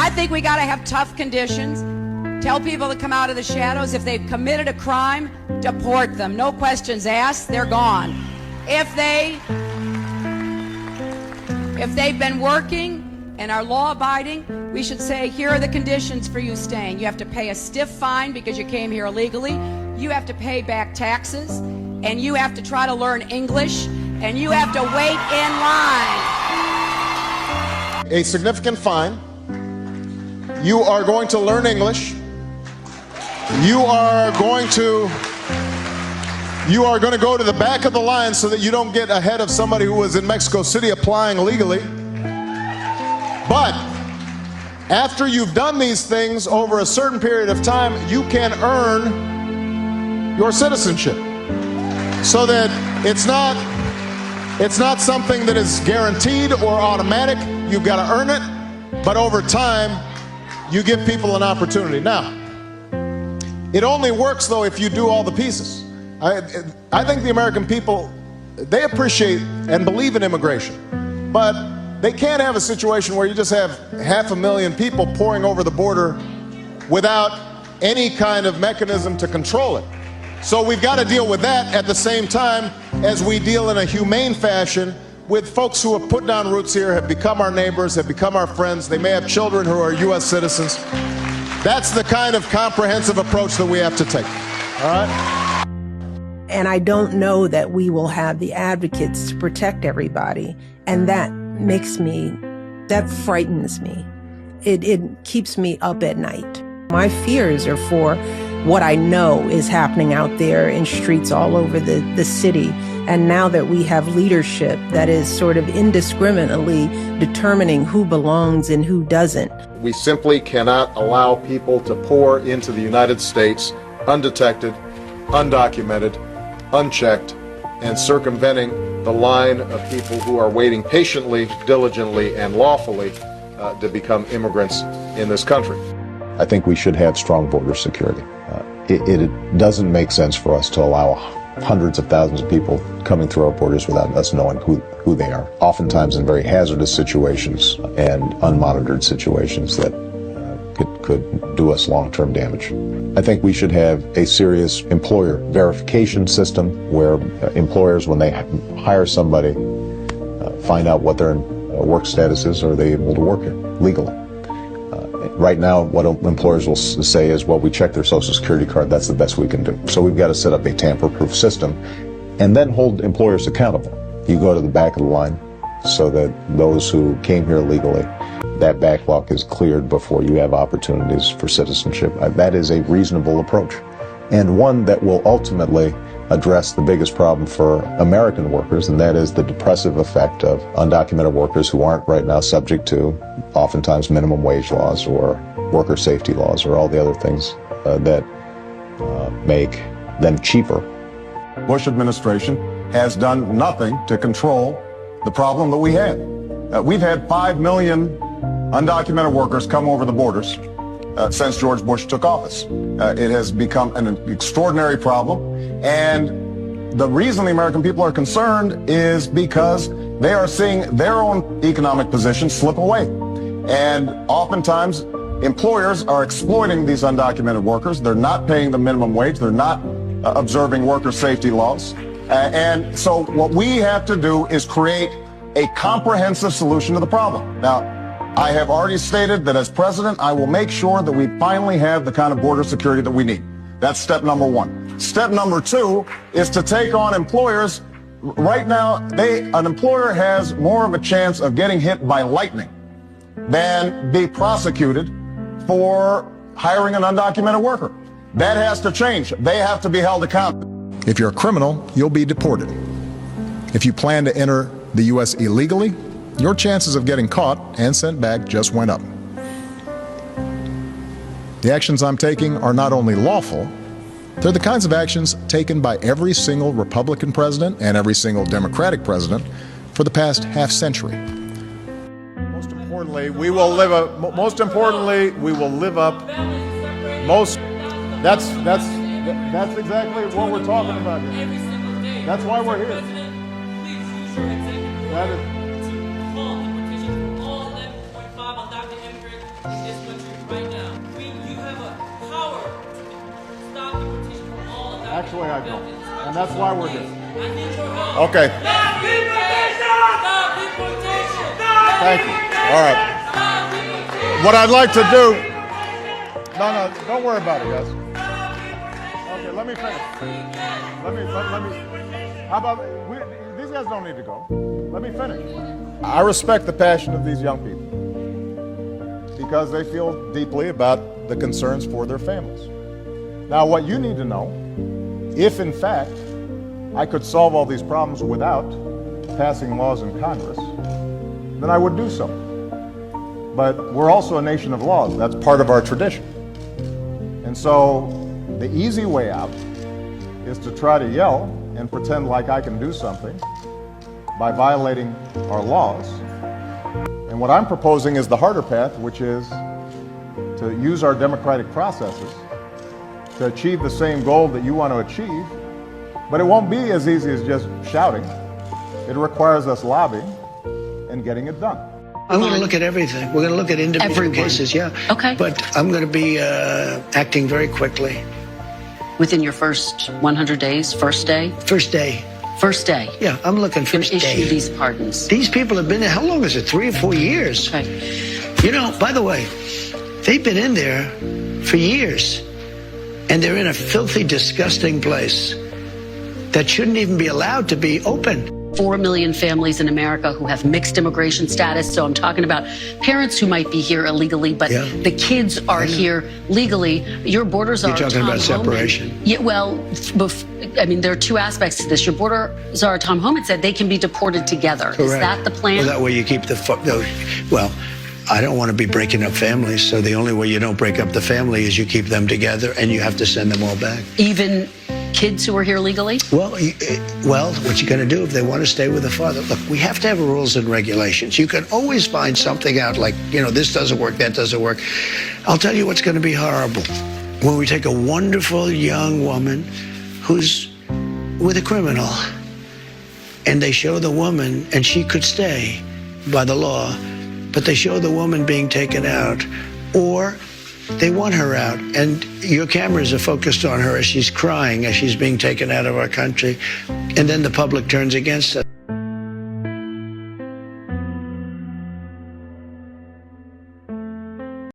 I think we got to have tough conditions. Tell people to come out of the shadows. If they've committed a crime, deport them. No questions asked, they're gone. If they've been working and are law-abiding, we should say, here are the conditions for you staying. You have to pay a stiff fine because you came here illegally. You have to pay back taxes, and you have to try to learn English, and you have to wait in line. A significant fine. You are going to learn English. You are going to go to the back of the line so that you don't get ahead of somebody who was in Mexico City applying legally. But after you've done these things over a certain period of time, you can earn your citizenship. So that it's not something that is guaranteed or automatic. You've got to earn it, but over time, you give people an opportunity. Now, it only works, though, if you do all the pieces. I think the American people, they appreciate and believe in immigration, but they can't have a situation where you just have 500,000 people pouring over the border without any kind of mechanism to control it. So we've got to deal with that at the same time as we deal in a humane fashion with folks who have put down roots here, have become our neighbors, have become our friends. They may have children who are U.S. citizens. That's the kind of comprehensive approach that we have to take. All right? And I don't know that we will have the advocates to protect everybody. And that frightens me. It keeps me up at night. My fears are for what I know is happening out there in streets all over the city. And now that we have leadership that is sort of indiscriminately determining who belongs and who doesn't. We simply cannot allow people to pour into the United States undetected, undocumented, unchecked, and circumventing the line of people who are waiting patiently, diligently, and lawfully to become immigrants in this country. I think we should have strong border security. It doesn't make sense for us to allow hundreds of thousands of people coming through our borders without us knowing who they are, oftentimes in very hazardous situations and unmonitored situations that could do us long-term damage. I think we should have a serious employer verification system where employers, when they hire somebody, find out what their work status is. Are they able to work here legally? Right now, what employers will say is, well, we check their Social Security card, that's the best we can do. So we've got to set up a tamper-proof system and then hold employers accountable. You go to the back of the line so that those who came here legally, that backlog is cleared before you have opportunities for citizenship. That is a reasonable approach, and one that will ultimately address the biggest problem for American workers, and that is the depressive effect of undocumented workers who aren't right now subject to oftentimes minimum wage laws or worker safety laws or all the other things that make them cheaper. Bush administration has done nothing to control the problem that we had. We've had 5 million undocumented workers come over the borders since George Bush took office. It has become an extraordinary problem, and the reason the American people are concerned is because they are seeing their own economic position slip away. And oftentimes, employers are exploiting these undocumented workers. They're not paying the minimum wage. They're not observing worker safety laws. And so what we have to do is create a comprehensive solution to the problem. Now, I have already stated that as president, I will make sure that we finally have the kind of border security that we need. That's step number one. Step number two is to take on employers. Right now, an employer has more of a chance of getting hit by lightning than be prosecuted for hiring an undocumented worker. That has to change. They have to be held accountable. If you're a criminal, you'll be deported. If you plan to enter the U.S. illegally, your chances of getting caught and sent back just went up. The actions I'm taking are not only lawful, they're the kinds of actions taken by every single Republican president and every single Democratic president for the past half century. Most importantly, we will live up. That's exactly what we're talking about here. That's why we're here. That is. That's the way I feel. And that's why we're here. Okay. Thank you. All right. What I'd like to do... No, don't worry about it, guys. Okay, let me finish. Let me... How about... These guys don't need to go. Let me finish. I respect the passion of these young people because they feel deeply about the concerns for their families. Now, what you need to know, if in fact I could solve all these problems without passing laws in Congress, then I would do so. But we're also a nation of laws. That's part of our tradition. And so the easy way out is to try to yell and pretend like I can do something by violating our laws. And what I'm proposing is the harder path, which is to use our democratic processes to achieve the same goal that you want to achieve. But it won't be as easy as just shouting. It requires us lobbying and getting it done. I'm going to look at everything. We're going to look at individual cases, yeah. Okay. But I'm going to be acting very quickly. Within your first 100 days, first day? First day. First day. Yeah, I'm looking first day. Issue these pardons. These people have been there, how long is it? 3 or 4 years? Okay. You know, by the way, they've been in there for years. And they're in a filthy, disgusting place that shouldn't even be allowed to be open. 4 million families in America who have mixed immigration status. So I'm talking about parents who might be here illegally, but the kids are here legally. Your borders are... You're talking about separation. Yeah, well, I mean, there are two aspects to this. Your borders are, Tom Homan said, they can be deported together. Correct. Is that the plan? Well, that way you keep well, I don't want to be breaking up families, so the only way you don't break up the family is you keep them together and you have to send them all back. Even kids who are here legally? Well, what you're going to do if they want to stay with the father? Look, we have to have rules and regulations. You can always find something out like, you know, this doesn't work, that doesn't work. I'll tell you what's going to be horrible. When we take a wonderful young woman who's with a criminal and they show the woman, and she could stay by the law, but they show the woman being taken out, or they want her out, and your cameras are focused on her as she's crying, as she's being taken out of our country, and then the public turns against us.